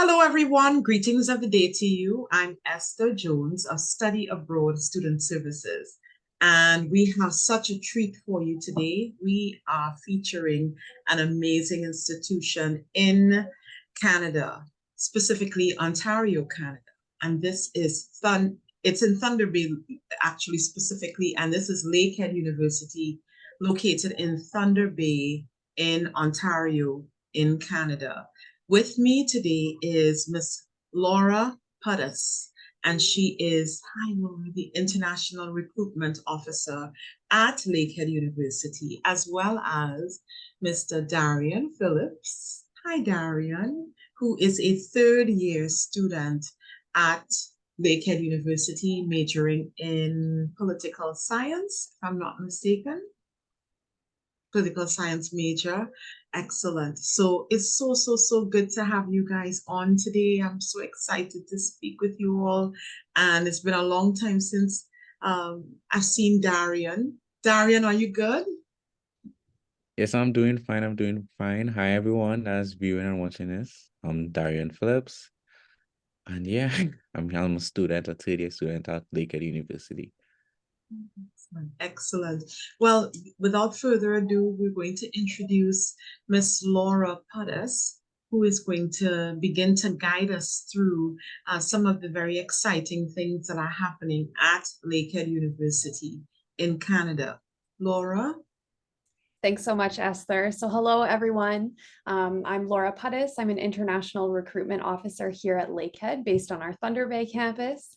Hello, everyone. Greetings of the day to you. I'm Esther Jones of Study Abroad Student Services, and we have such a treat for you today. We are featuring an amazing institution in Canada, specifically Ontario, Canada. And this is it's in Thunder Bay, actually, specifically, and this is Lakehead University, located in Thunder Bay in Ontario, in Canada. With me today is Miss Laura Pudas, and she is, hi Laura, the International Recruitment Officer at Lakehead University, as well as Mr. Darion Phillips. Hi Darion, who is a third year student at Lakehead University, majoring in political science, if I'm not mistaken. Political science major. Excellent. So it's so good to have you guys on today. I'm so excited to speak with you all. And it's been a long time since I've seen Darion. Darion, are you good? Yes, I'm doing fine. I'm doing fine. Hi, everyone that's viewing and watching this. I'm Darion Phillips. And yeah, I'm a student, a third year student at Lakehead University. Excellent. Excellent. Well, without further ado, we're going to introduce Miss Laura Pudas, who is going to begin to guide us through some of the very exciting things that are happening at Lakehead University in Canada. Laura? Thanks so much, Esther. So hello, everyone. I'm Laura Pudas. I'm an international recruitment officer here at Lakehead based on our Thunder Bay campus.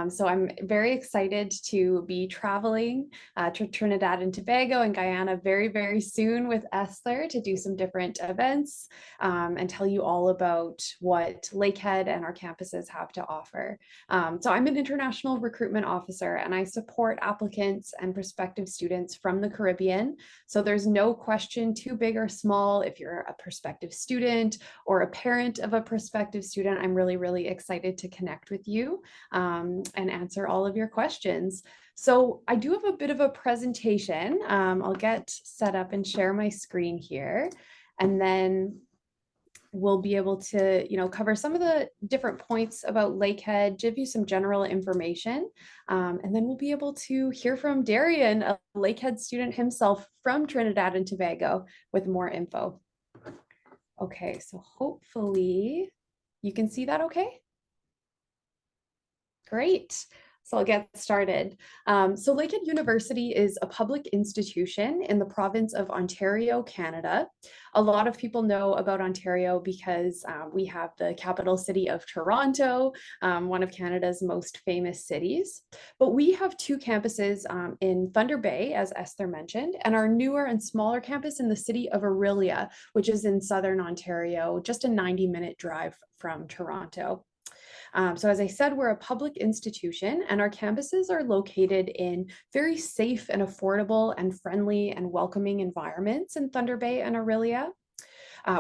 So I'm very excited to be traveling to Trinidad and Tobago and Guyana very soon with Esther to do some different events and tell you all about what Lakehead and our campuses have to offer. So I'm an international recruitment officer and I support applicants and prospective students from the Caribbean. So there's no question too big or small. If you're a prospective student or a parent of a prospective student, I'm really excited to connect with you and answer all of your questions. So I do have a bit of a presentation. I'll get set up and share my screen here, and then we'll be able to, cover some of the different points about Lakehead, give you some general information, and then we'll be able to hear from Darion, a Lakehead student himself from Trinidad and Tobago, with more info. Okay, so hopefully you can see that okay? Great. So I'll get started. So Lakehead University is a public institution in the province of Ontario, Canada. A lot of people know about Ontario because we have the capital city of Toronto, one of Canada's most famous cities. But we have two campuses in Thunder Bay, as Esther mentioned, and our newer and smaller campus in the city of Orillia, which is in southern Ontario, just a 90-minute drive from Toronto. So as I said, we're a public institution and our campuses are located in very safe and affordable and friendly and welcoming environments in Thunder Bay and Orillia.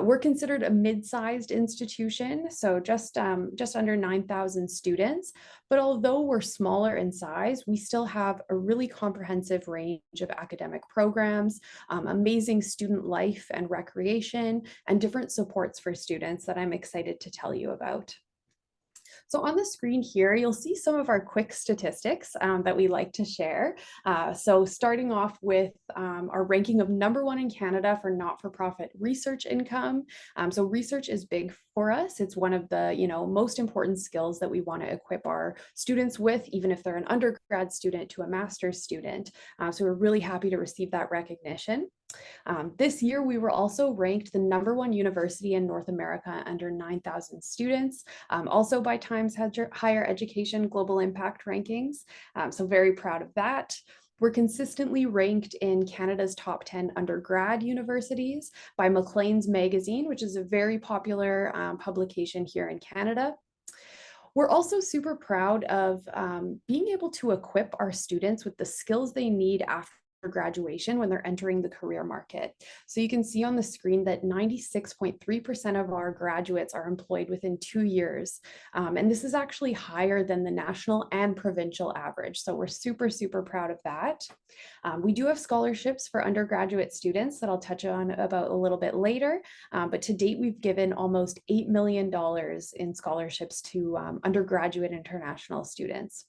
We're considered a mid-sized institution, so just under 9,000 students. But although we're smaller in size, we still have a really comprehensive range of academic programs, amazing student life and recreation, and different supports for students that I'm excited to tell you about. So on the screen here, you'll see some of our quick statistics that we like to share. So starting off with our ranking of #1 in Canada for not-for-profit research income. So research is big for us. It's one of the most important skills that we want to equip our students with, even if they're an undergrad student to a master's student. So we're really happy to receive that recognition. This year, we were also ranked the #1 university in North America under 9,000 students, also by Times Higher Education Global Impact Rankings. So very proud of that. We're consistently ranked in Canada's top 10 undergrad universities by Maclean's Magazine, which is a very popular publication here in Canada. We're also super proud of being able to equip our students with the skills they need after graduation when they're entering the career market. So you can see on the screen that 96.3% of our graduates are employed within 2 years. And this is actually higher than the national and provincial average. So we're super, super proud of that. We do have scholarships for undergraduate students that I'll touch on about a little bit later. But to date, we've given almost $8 million in scholarships to undergraduate international students.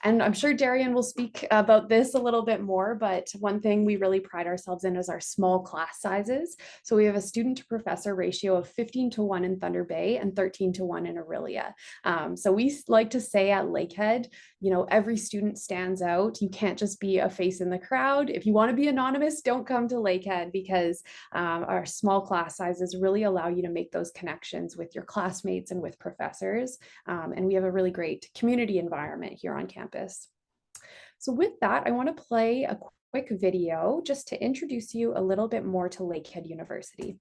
And I'm sure Darion will speak about this a little bit more, but one thing we really pride ourselves in is our small class sizes. So we have a student to professor ratio of 15:1 in Thunder Bay and 13:1 in Aurelia. So we like to say at Lakehead, you know, every student stands out. You can't just be a face in the crowd. If you want to be anonymous, don't come to Lakehead, because our small class sizes really allow you to make those connections with your classmates and with professors. And we have a really great community environment here on campus. So with that, I want to play a quick video just to introduce you a little bit more to Lakehead University.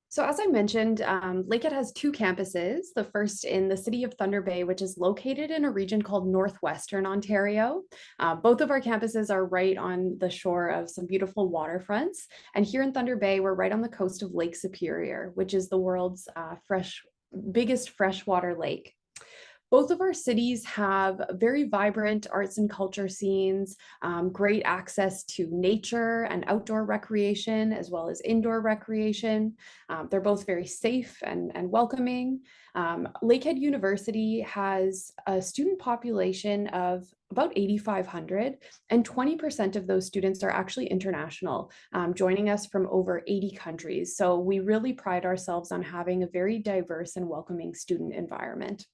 So as I mentioned, Lakehead has 2 campuses, the first in the city of Thunder Bay, which is located in a region called Northwestern Ontario. Both of our campuses are right on the shore of some beautiful waterfronts. And here in Thunder Bay, we're right on the coast of Lake Superior, which is the world's biggest freshwater lake. Both of our cities have very vibrant arts and culture scenes, great access to nature and outdoor recreation, as well as indoor recreation. They're both very safe and welcoming. Lakehead University has a student population of about 8,500, and 20% of those students are actually international, joining us from over 80 countries. So we really pride ourselves on having a very diverse and welcoming student environment.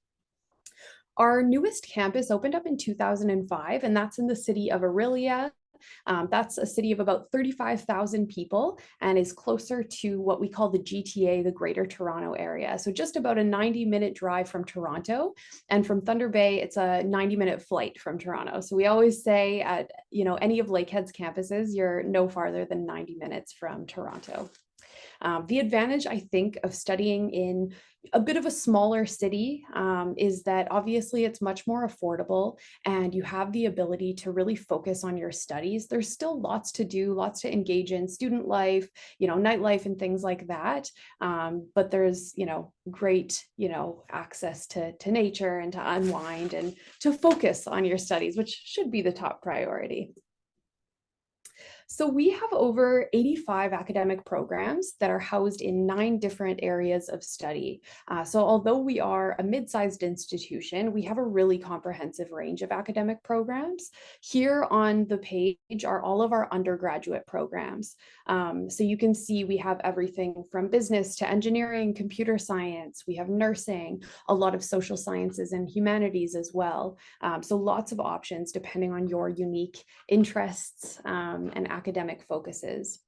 Our newest campus opened up in 2005, and that's in the city of Aurelia. That's a city of about 35,000 people and is closer to what we call the GTA, the Greater Toronto Area. So just about a 90-minute drive from Toronto. And from Thunder Bay, it's a 90-minute flight from Toronto. So we always say at any of Lakehead's campuses, you're no farther than 90 minutes from Toronto. The advantage, I think, of studying in a bit of a smaller city is that obviously it's much more affordable and you have the ability to really focus on your studies. There's still lots to do, lots to engage in, student life, nightlife and things like that. But there's, great, access to nature and to unwind and to focus on your studies, which should be the top priority. So we have over 85 academic programs that are housed in 9 different areas of study. So although we are a mid-sized institution, we have a really comprehensive range of academic programs. Here on the page are all of our undergraduate programs. So you can see we have everything from business to engineering, computer science, we have nursing, a lot of social sciences and humanities as well. So lots of options depending on your unique interests and academic focuses.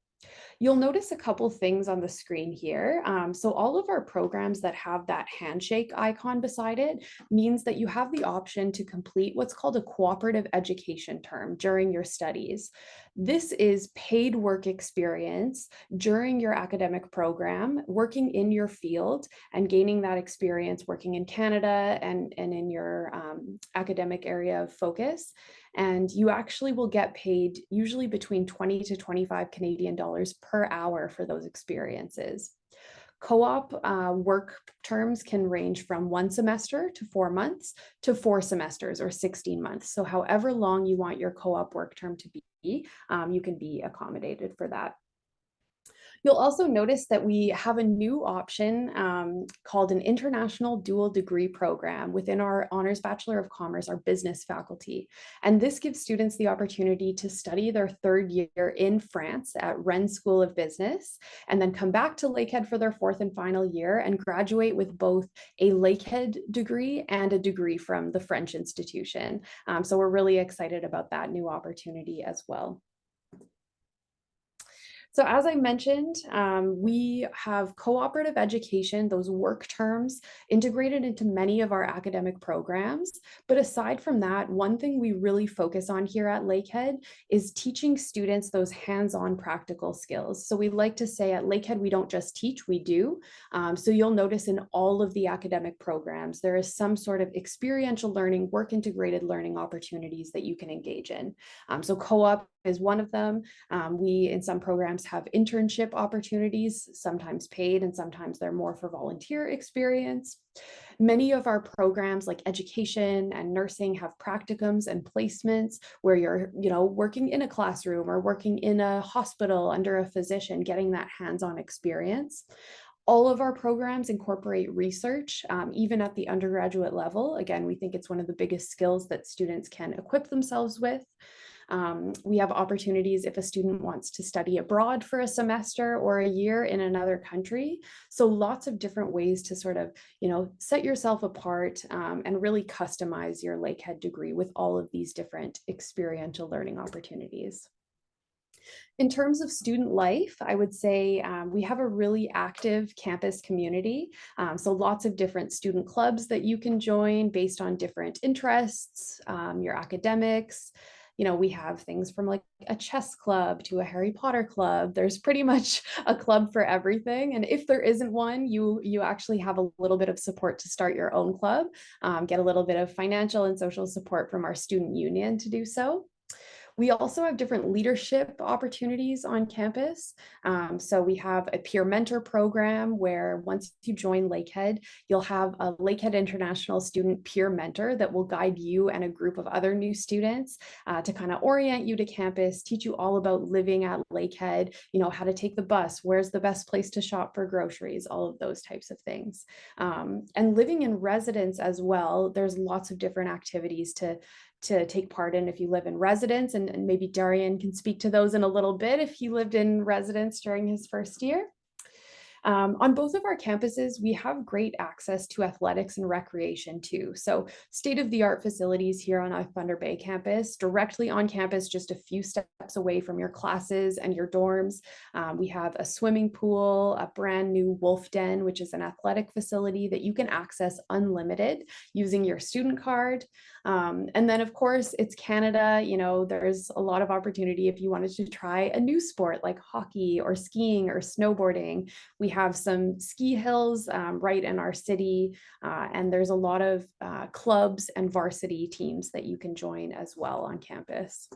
You'll notice a couple things on the screen here. So all of our programs that have that handshake icon beside it means that you have the option to complete what's called a cooperative education term during your studies. This is paid work experience during your academic program, working in your field and gaining that experience working in Canada and in your academic area of focus. And you actually will get paid usually between 20 to 25 Canadian dollars per hour for those experiences. Co-op work terms can range from 1 semester to 4 months to 4 semesters or 16 months. So however long you want your co-op work term to be, you can be accommodated for that. You'll also notice that we have a new option called an International Dual Degree Program within our Honors Bachelor of Commerce, our business faculty. And this gives students the opportunity to study their 3rd year in France at Rennes School of Business, and then come back to Lakehead for their 4th and final year and graduate with both a Lakehead degree and a degree from the French institution. So we're really excited about that new opportunity as well. So as I mentioned, we have cooperative education, those work terms, integrated into many of our academic programs. But aside from that, one thing we really focus on here at Lakehead is teaching students those hands-on practical skills. So we like to say at Lakehead, we don't just teach, we do. So you'll notice in all of the academic programs, there is some sort of experiential learning, work-integrated learning opportunities that you can engage in. So co-op is one of them. We, in some programs, have internship opportunities, sometimes paid and sometimes they're more for volunteer experience. Many of our programs like education and nursing have practicums and placements where you're, working in a classroom or working in a hospital under a physician, getting that hands-on experience. All of our programs incorporate research, even at the undergraduate level. Again, we think it's one of the biggest skills that students can equip themselves with. We have opportunities if a student wants to study abroad for a semester or a year in another country. So lots of different ways to sort of, set yourself apart and really customize your Lakehead degree with all of these different experiential learning opportunities. In terms of student life, I would say we have a really active campus community. So lots of different student clubs that you can join based on different interests, your academics. We have things from like a chess club to a Harry Potter club. There's pretty much a club for everything. And if there isn't one, you actually have a little bit of support to start your own club, get a little bit of financial and social support from our student union to do so. We also have different leadership opportunities on campus. So we have a peer mentor program where once you join Lakehead, you'll have a Lakehead International student peer mentor that will guide you and a group of other new students to kind of orient you to campus, teach you all about living at Lakehead, how to take the bus, where's the best place to shop for groceries, all of those types of things. And living in residence as well, there's lots of different activities to take part in if you live in residence, and maybe Darion can speak to those in a little bit if he lived in residence during his first year. On both of our campuses, we have great access to athletics and recreation too. So state-of-the-art facilities here on our Thunder Bay campus, directly on campus, just a few steps away from your classes and your dorms. We have a swimming pool, a brand new Wolf Den, which is an athletic facility that you can access unlimited using your student card. And then of course it's Canada, you know, there's a lot of opportunity if you wanted to try a new sport like hockey or skiing or snowboarding. We have some ski hills right in our city, and there's a lot of clubs and varsity teams that you can join as well on campus.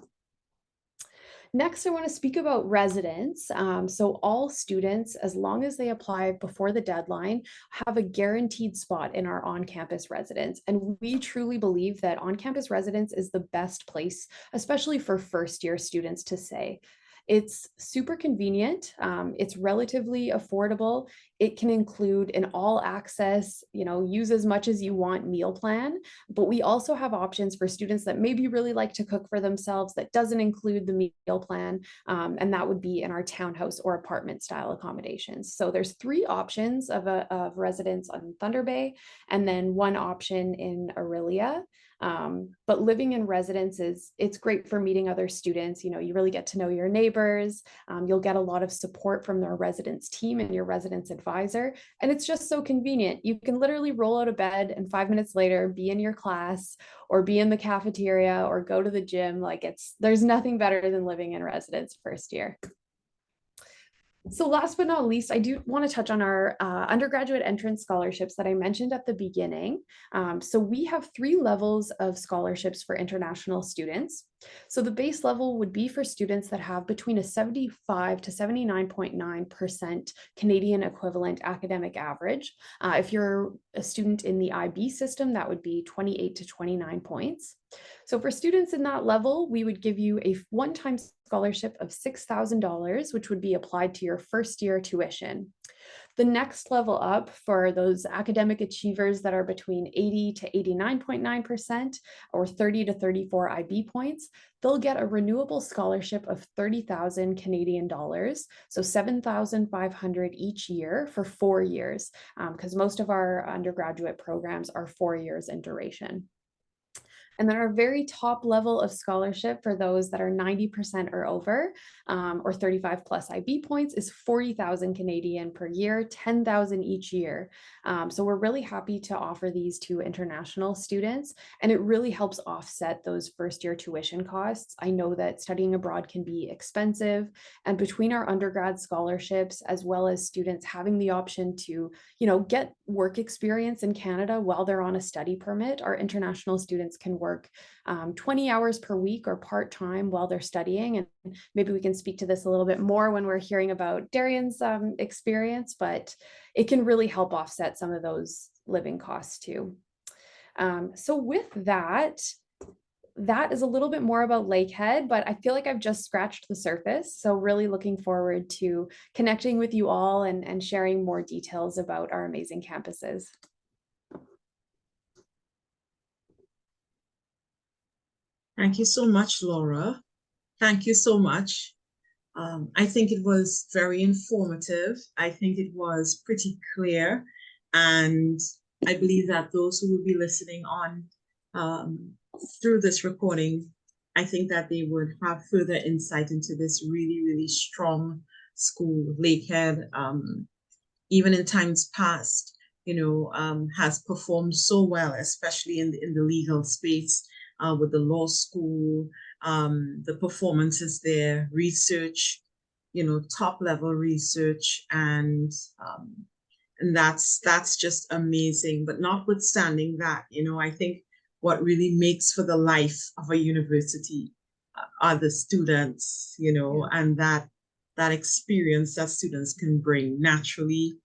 Next, I want to speak about residence. So all students, as long as they apply before the deadline, have a guaranteed spot in our on-campus residence. And we truly believe that on-campus residence is the best place, especially for first-year students, to stay. It's super convenient. It's relatively affordable. It can include an all access, you know, use as much as you want meal plan, but we also have options for students that maybe really like to cook for themselves that doesn't include the meal plan. And that would be in our townhouse or apartment style accommodations. So there's 3 options of residence on Thunder Bay, and then 1 option in Aurelia. But living in residence it's great for meeting other students. You know, you really get to know your neighbors. You'll get a lot of support from their residence team and your residence advisor. And it's just so convenient. You can literally roll out of bed and 5 minutes later be in your class or be in the cafeteria or go to the gym. Like there's nothing better than living in residence first year. So last but not least, I do want to touch on our undergraduate entrance scholarships that I mentioned at the beginning. So we have 3 levels of scholarships for international students. So the base level would be for students that have between a 75 to 79.9% Canadian equivalent academic average. If you're a student in the IB system, that would be 28 to 29 points. So for students in that level, we would give you a one-time scholarship of $6,000, which would be applied to your first year tuition. The next level up for those academic achievers that are between 80 to 89.9% or 30 to 34 IB points, they'll get a renewable scholarship of 30,000 Canadian dollars, so 7,500 each year for 4 years, because most of our undergraduate programs are 4 years in duration. And then our very top level of scholarship for those that are 90% or over, or 35 plus IB points, is 40,000 Canadian per year, 10,000 each year. So we're really happy to offer these to international students, and it really helps offset those first year tuition costs. I know that studying abroad can be expensive, and between our undergrad scholarships, as well as students having the option to, you know, get work experience in Canada while they're on a study permit, our international students can work 20 hours per week or part-time while they're studying. And maybe we can speak to this a little bit more when we're hearing about Darion's experience, but it can really help offset some of those living costs too. So with that is a little bit more about Lakehead, but I feel like I've just scratched the surface. So really looking forward to connecting with you all and sharing more details about our amazing campuses. Thank you so much, Laura. Thank you so much. I think it was very informative. I think it was pretty clear. And I believe that those who will be listening on through this recording, I think that they would have further insight into this really, really strong school. Lakehead, even in times past, has performed so well, especially in the legal space. With the law school, the performances there, research, top level research, and that's just amazing. But notwithstanding that, I think what really makes for the life of a university are the students, and that experience that students can bring naturally,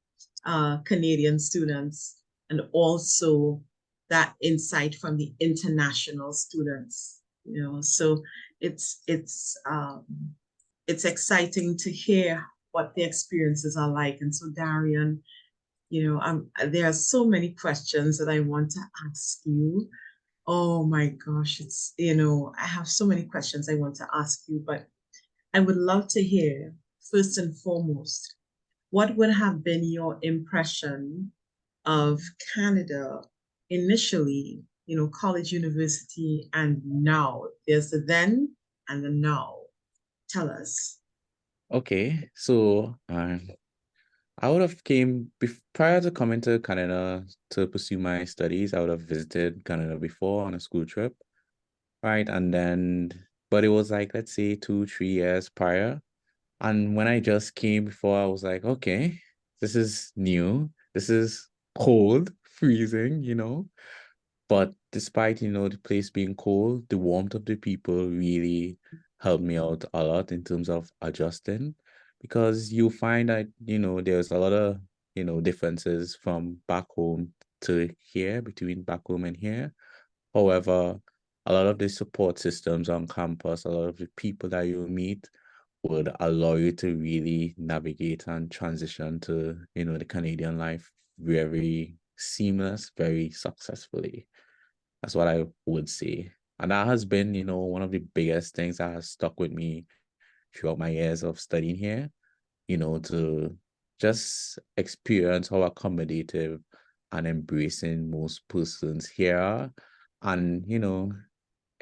Canadian students, and also that insight from the international students, so it's exciting to hear what the experiences are like. And so Darion, there are so many questions that I want to ask you. Oh my gosh, I have so many questions I want to ask you, but I would love to hear, first and foremost, what would have been your impression of Canada initially, college, university, and now? There's the then and the now. Tell us. Okay, so I would have prior to coming to Canada to pursue my studies. I would have visited Canada before on a school trip, right? But it was like, let's say 2, 3 years prior. And when I just came before, I was like, okay, this is new. This is cold, freezing, But despite, the place being cold, the warmth of the people really helped me out a lot in terms of adjusting, because you find that, there's a lot of, differences from back home to here, between back home and here. However, a lot of the support systems on campus, a lot of the people that you meet would allow you to really navigate and transition to, the Canadian life very seamless, very successfully. That's what I would say. And that has been, one of the biggest things that has stuck with me throughout my years of studying here, to just experience how accommodative and embracing most persons here are. And,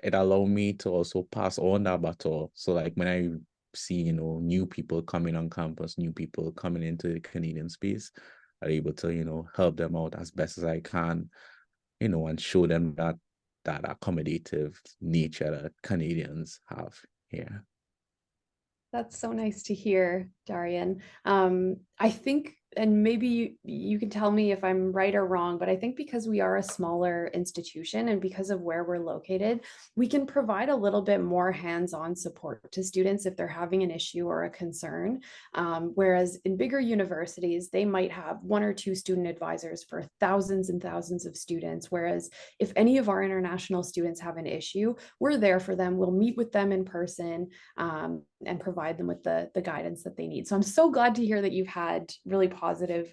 it allowed me to also pass on that baton. So like when I see, new people coming on campus, new people coming into the Canadian space, I'm able to, help them out as best as I can, and show them that accommodative nature that Canadians have here. That's so nice to hear, Darion. I think, and maybe you can tell me if I'm right or wrong, but I think because we are a smaller institution and because of where we're located, we can provide a little bit more hands-on support to students if they're having an issue or a concern. Whereas in bigger universities, they might have 1 or 2 student advisors for thousands and thousands of students. Whereas if any of our international students have an issue, we're there for them. We'll meet with them in person, and provide them with the guidance that they need. So I'm so glad to hear that you've had really positive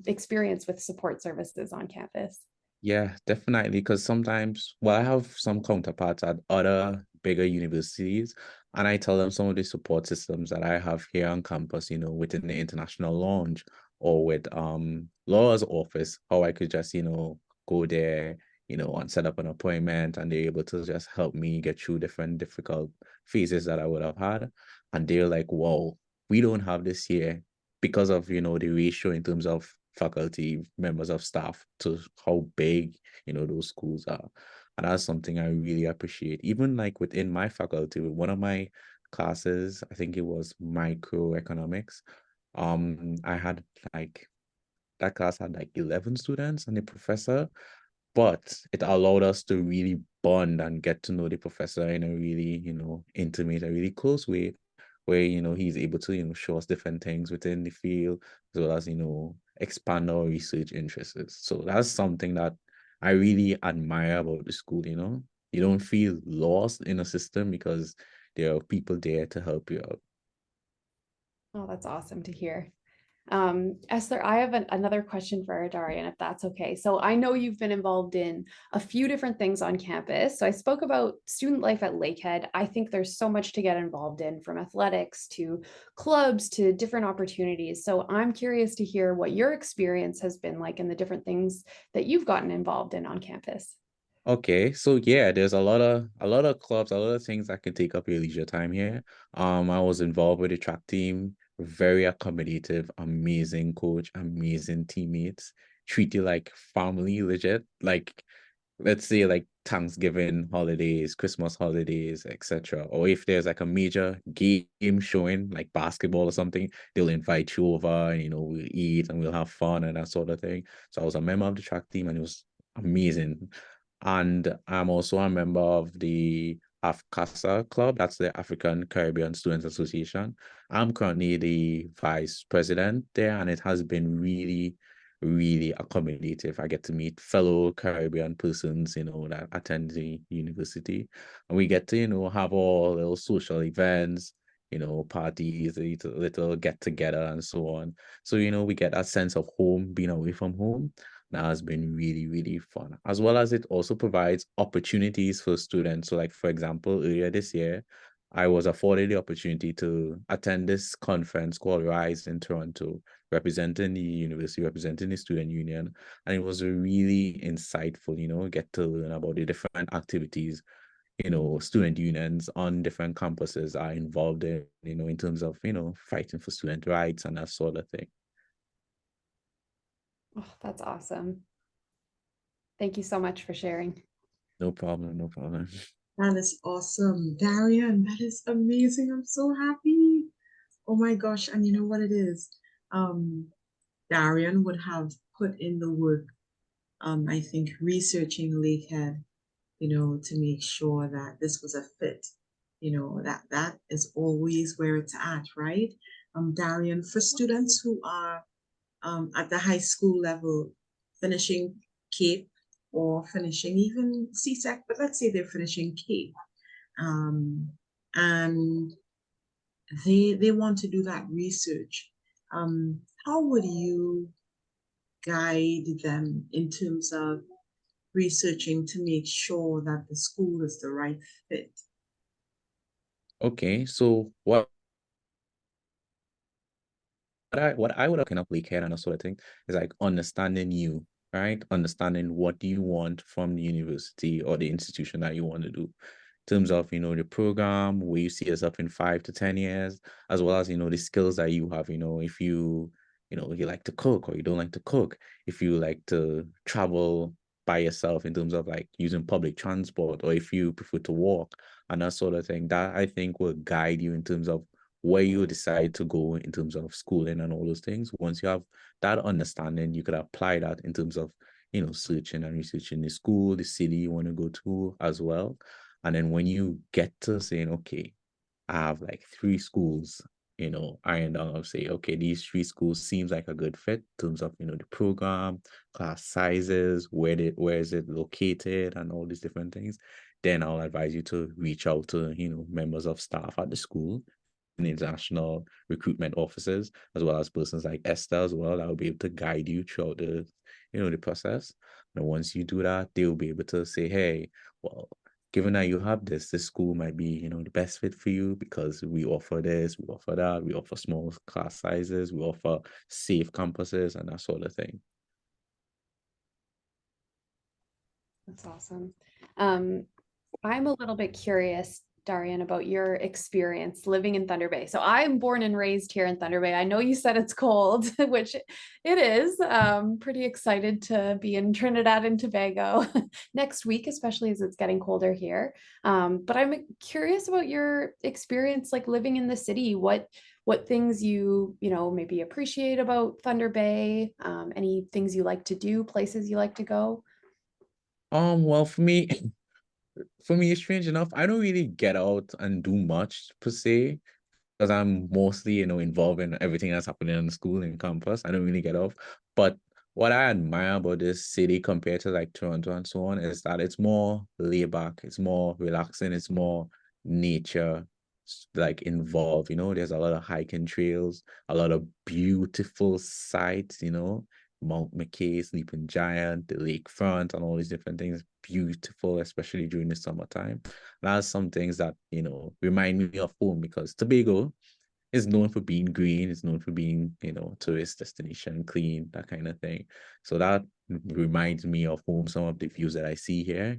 experience with support services on campus. Yeah, definitely. Because sometimes, I have some counterparts at other bigger universities, and I tell them some of the support systems that I have here on campus, within the international lounge or with Laura's office, how I could just, go there, and set up an appointment, and they're able to just help me get through different difficult phases that I would have had. And they're like, wow, we don't have this here because of, the ratio in terms of faculty, members of staff to how big, those schools are. And that's something I really appreciate. Even like within my faculty, with one of my classes, I think it was microeconomics. I had like that class had like 11 students and the professor, but it allowed us to really bond and get to know the professor in a really, intimate, a really close way, where, he's able to, show us different things within the field, as well as, expand our research interests. So that's something that I really admire about the school, You don't feel lost in a system because there are people there to help you out. Oh, that's awesome to hear. Esther, I have another question for Darion, if that's okay. So I know you've been involved in a few different things on campus. So I spoke about student life at Lakehead. I think there's so much to get involved in, from athletics to clubs to different opportunities. So I'm curious to hear what your experience has been like and the different things that you've gotten involved in on campus. Okay, so yeah, there's a lot of clubs, a lot of things that can take up your leisure time here. I was involved with the track team, very accommodative, amazing coach, amazing teammates, treat you like family, legit. Like, let's say like Thanksgiving holidays, Christmas holidays, etc. Or if there's like a major game showing, like basketball or something, they'll invite you over and we'll eat and we'll have fun and that sort of thing. So I was a member of the track team and it was amazing. And I'm also a member of the AFCASA Club, that's the African Caribbean Students Association. I'm currently the vice president there, and it has been really, really accommodative. I get to meet fellow Caribbean persons, that attend the university. And we get to, have all little social events, parties, little get together and so on. So, we get that sense of home, being away from home. That has been really, really fun, as well as it also provides opportunities for students. So like, for example, earlier this year, I was afforded the opportunity to attend this conference called Rise in Toronto, representing the university, representing the student union. And it was really insightful, get to learn about the different activities, student unions on different campuses are involved in, in terms of, fighting for student rights and that sort of thing. Oh, that's awesome. Thank you so much for sharing. No problem, no problem. That is awesome. Darion, that is amazing. I'm so happy. Oh my gosh. And you know what it is? Darion would have put in the work, I think, researching Lakehead, to make sure that this was a fit. That is always where it's at, right? Darion, for students who are at the high school level, finishing CAPE or finishing even CSEC, but let's say they're finishing CAPE, and they want to do that research. How would you guide them in terms of researching to make sure that the school is the right fit? Okay, so what I would kind of Lakehead and that sort of thing is like understanding you, right? Understanding what do you want from the university or the institution that you want to do in terms of, the program, where you see yourself in 5 to 10 years, as well as, the skills that you have, if you like to cook or you don't like to cook, if you like to travel by yourself in terms of like using public transport, or if you prefer to walk and that sort of thing, that I think will guide you in terms of where you decide to go in terms of schooling and all those things. Once you have that understanding, you could apply that in terms of, searching and researching the school, the city you want to go to as well. And then when you get to saying, okay, I have like 3 schools, ironed out, I'll say, okay, these 3 schools seems like a good fit in terms of, the program, class sizes, where is it located, and all these different things. Then I'll advise you to reach out to, members of staff at the school, international recruitment officers, as well as persons like Esther as well, that will be able to guide you throughout the process. And once you do that, they will be able to say, hey, well, given that you have this school might be, the best fit for you because we offer this, we offer that, we offer small class sizes, we offer safe campuses and that sort of thing. That's awesome. I'm a little bit curious, Darion, about your experience living in Thunder Bay. So I'm born and raised here in Thunder Bay. I know you said it's cold, which it is. Pretty excited to be in Trinidad and Tobago next week, especially as it's getting colder here. But I'm curious about your experience, like living in the city. What things you maybe appreciate about Thunder Bay? Any things you like to do, places you like to go? Well, for me, strange enough, I don't really get out and do much per se, because I'm mostly, involved in everything that's happening in the school and campus. I don't really get off. But what I admire about this city compared to like Toronto and so on is that it's more laid back, it's more relaxing, it's more nature like involved. There's a lot of hiking trails, a lot of beautiful sights, Mount McKay, Sleeping Giant, the lakefront, and all these different things. Beautiful, especially during the summertime. That's some things that, remind me of home, because Tobago is known for being green, it's known for being, tourist destination, clean, that kind of thing. So that reminds me of home, some of the views that I see here,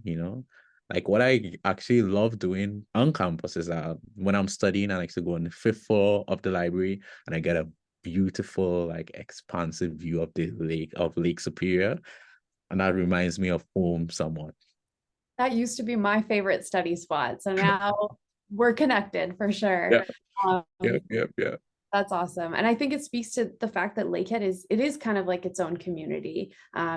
Like what I actually love doing on campus is that when I'm studying, I like to go on the 5th floor of the library and I get a beautiful, like expansive view of the Lake Superior. And that reminds me of home somewhat. That used to be my favorite study spot. So now we're connected for sure. Yeah. Um, Yeah. That's awesome. And I think it speaks to the fact that Lakehead is kind of like its own community.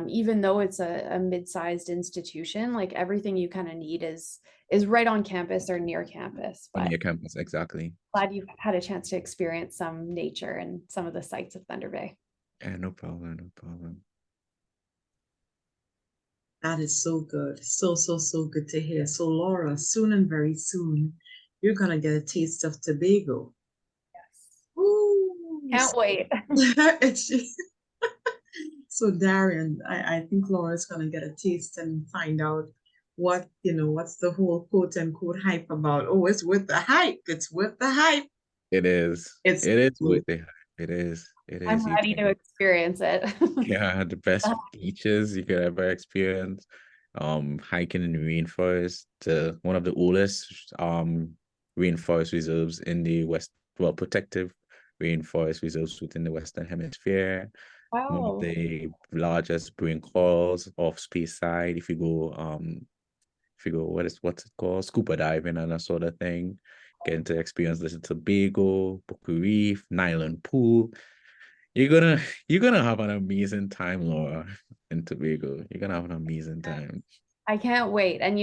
Even though it's a mid-sized institution, like everything you kind of need is right on campus or near campus. On But your campus, exactly. glad you've had a chance to experience some nature and some of the sights of Thunder Bay. Yeah, no problem, no problem. That is so good. So, so, so good to hear. So, Laura, soon and very soon, you're going to get a taste of Tobago. Yes. Ooh. Can't wait. It's just... So, Darion, I think Laura's going to get a taste and find out what's the whole quote unquote hype about. Oh, it's worth the hype. It's worth the hype. It is. It's It is good. worth it. It is. It I'm is. You ready to can, experience it. yeah, the best beaches you could ever experience. Hiking in the rainforest, one of the oldest rainforest reserves in the West, well, protective rainforest reserves within the Western Hemisphere. One of Wow. the largest brain corals off space side. If you go, what's it called? Scuba diving and that sort of thing. Getting to experience Little Tobago, Boca Reef, Nyland Pool. You're gonna you're gonna have an amazing time, Laura, in Tobago. You're gonna have an amazing time. I can't wait. And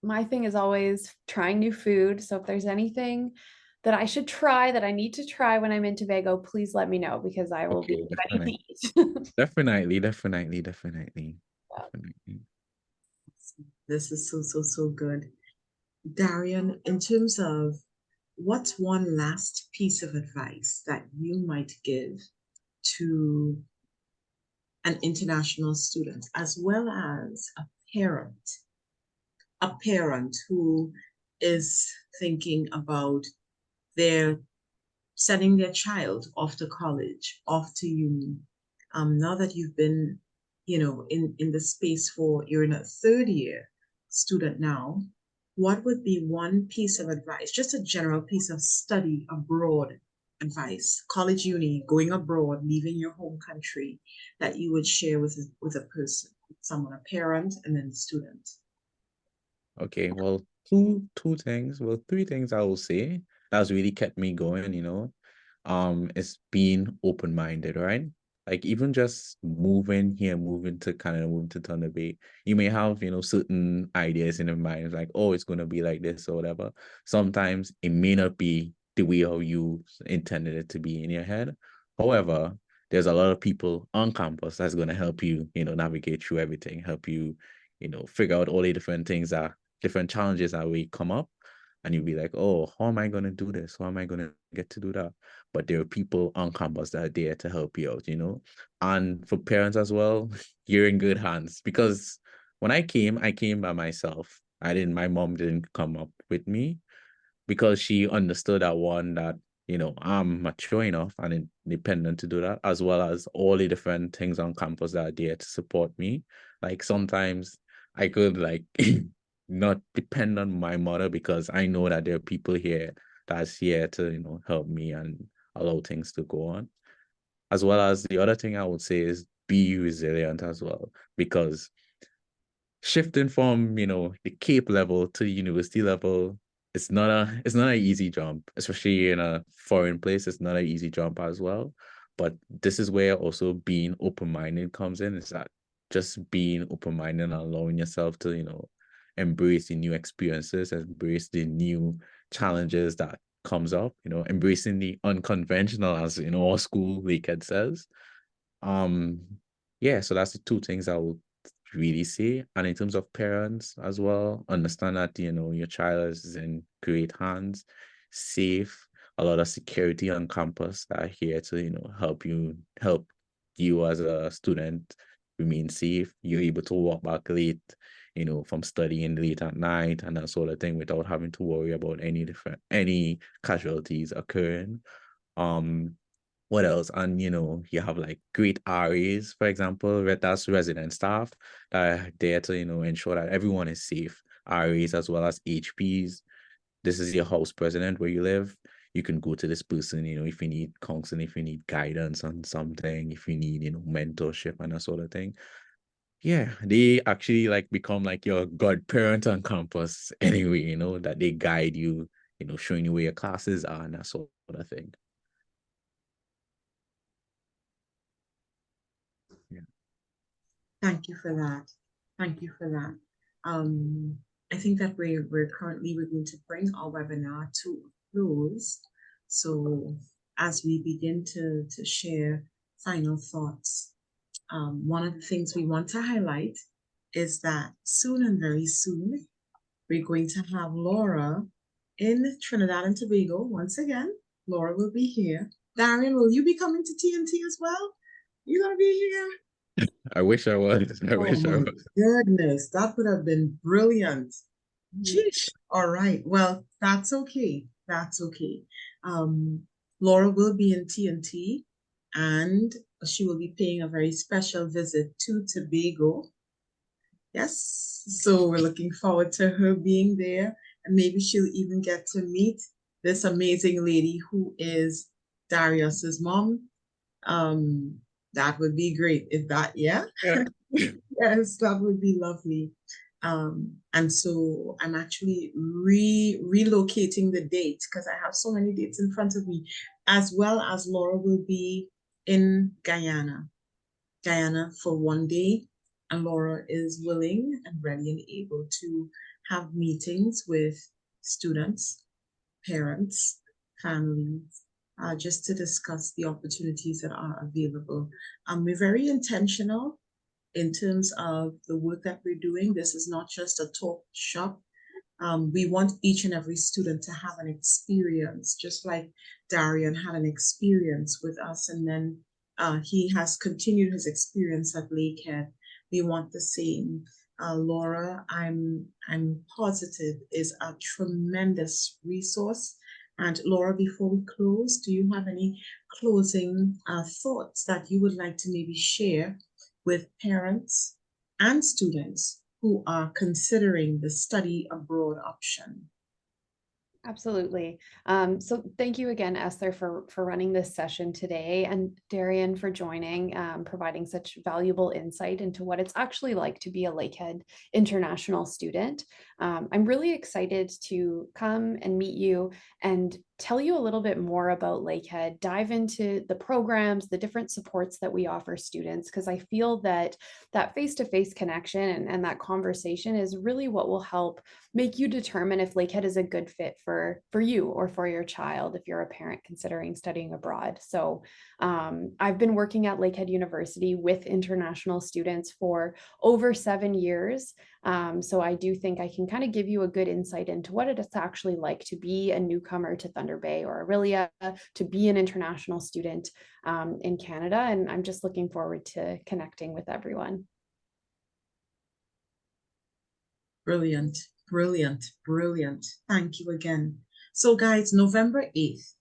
my thing is always trying new food. So if there's anything that I should try that I need to try when I'm in Tobago, please let me know because I will be Okay, ready definitely. to eat. Definitely. This is so, so, so good. Darion, in terms of what's one last piece of advice that you might give to an international student as well as parent, a parent who is thinking about their sending their child off to college, off to uni. Now that you've been, in the space for, you're in a third year student now, what would be one piece of advice, just a general piece of study abroad advice, college, uni, going abroad, leaving your home country, that you would share with a person, someone, a parent, and then a student? Okay, well, two things, well, three things I will say that's really kept me going, is being open-minded, right? Like even just moving here, moving to Canada, moving to Thunder Bay, you may have, certain ideas in your mind, like, oh, it's gonna be like this or whatever. Sometimes it may not be the way how you intended it to be in your head. However, there's a lot of people on campus that's gonna help you, navigate through everything, help you, figure out all the different things that different challenges that will come up, and you'll be like, oh, how am I going to do this? How am I going to get to do that? But there are people on campus that are there to help you out. And for parents as well, you're in good hands, because when I came by myself. My mom didn't come up with me, because she understood that one, that I'm mature enough and independent to do that, as well as all the different things on campus that are there to support me. Like sometimes I could like not depend on my mother, because I know that there are people here that's here to help me and allow things to go on. As well as the other thing I would say is be resilient as well, because shifting from the Cape level to the university level, it's not an easy jump, especially in a foreign place. It's not an easy jump as well. But this is where also being open-minded comes in. Is that just being open-minded and allowing yourself to embrace the new experiences, embrace the new challenges that comes up, embracing the unconventional, as our school Lakehead says. um yeah, so that's the two things I would really say. And in terms of parents as well, understand that your child is in great hands, safe, a lot of security on campus that are here to help you as a student remain safe. You're able to walk back late, from studying late at night and that sort of thing, without having to worry about any casualties occurring. um what else? And you have like great RAs, for example, that's resident staff that are there to ensure that everyone is safe. RAs as well as HPs. This is your house president where you live. You can go to this person, if you need counseling, if you need guidance on something, if you need mentorship and that sort of thing. Yeah, they actually like become like your godparent on campus anyway. That they guide you, showing you where your classes are and that sort of thing. Yeah. Thank you for that. Thank you for that. Um, I think that we're going to bring our webinar to a close. So as we begin to share final thoughts, one of the things we want to highlight is that soon and very soon, we're going to have Laura in Trinidad and Tobago once again. Laura will be here. Darion, will you be coming to TNT as well? You gonna be here? I wish I was. I Oh wish I my was. goodness, that would have been brilliant. Sheesh. All right. Well, that's okay. That's okay. Um, Laura will be in TNT. and she will be paying a very special visit to Tobago. Yes, so we're looking forward to her being there, and maybe she'll even get to meet this amazing lady who is Darius's mom. That would be great if that, yeah. Yeah. Yes, that would be lovely. And so I'm actually relocating the date because I have so many dates in front of me, as well as Laura will be in Guyana for one day, and Laura is willing and ready and able to have meetings with students, parents, families, just to discuss the opportunities that are available. We're very intentional in terms of the work that we're doing. This is not just a talk shop. We want each and every student to have an experience, just like Darion had an experience with us, and then he has continued his experience at Lakehead. We want the same. Laura, I'm positive, is a tremendous resource. And Laura, before we close, do you have any closing thoughts that you would like to maybe share with parents and students who are considering the study abroad option? Absolutely. So thank you again, Esther, for running this session today, and Darion for joining, providing such valuable insight into what it's actually like to be a Lakehead international student. I'm really excited to come and meet you and tell you a little bit more about Lakehead, dive into the programs, the different supports that we offer students, because I feel that that face-to-face connection and that conversation is really what will help make you determine if Lakehead is a good fit for you or for your child if you're a parent considering studying abroad. So I've been working at Lakehead University with international students for over 7 years. So I do think I can kind of give you a good insight into what it's actually like to be a newcomer to Thunder Bay or Aurelia, to be an international student in Canada. And I'm just looking forward to connecting with everyone. Brilliant, brilliant, brilliant. Thank you again. So guys, November 8th,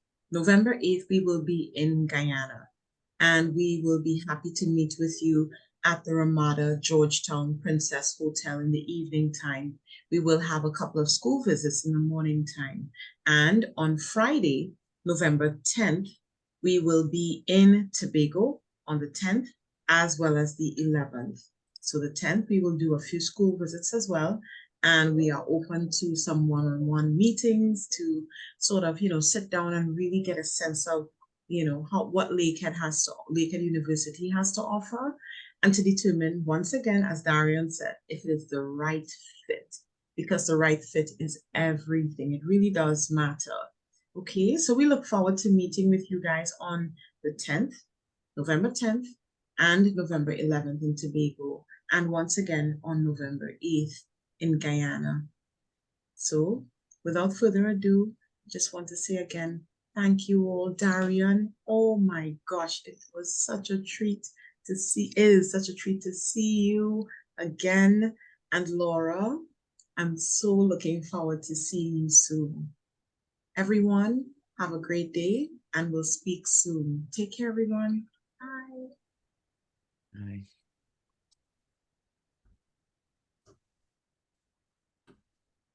we will be in Guyana, and we will be happy to meet with you at the Ramada Georgetown Princess Hotel in the evening time. We will have a couple of school visits in the morning time. And on Friday, November 10th, we will be in Tobago on the 10th, as well as the 11th. So the 10th, we will do a few school visits as well. And we are open to some one-on-one meetings to sort of, sit down and really get a sense of, what Lakehead University has to offer, and to determine, once again, as Darion said, if it is the right fit, because the right fit is everything. It really does matter. Okay, so we look forward to meeting with you guys on the 10th, November 10th, and November 11th in Tobago, and once again on November 8th in Guyana. So without further ado, I just want to say again, thank you all. Darion, oh my gosh, it was such a treat to see, it is such a treat to see you again. And Laura, I'm so looking forward to seeing you soon. Everyone, have a great day, and we'll speak soon. Take care, everyone. Bye. Bye.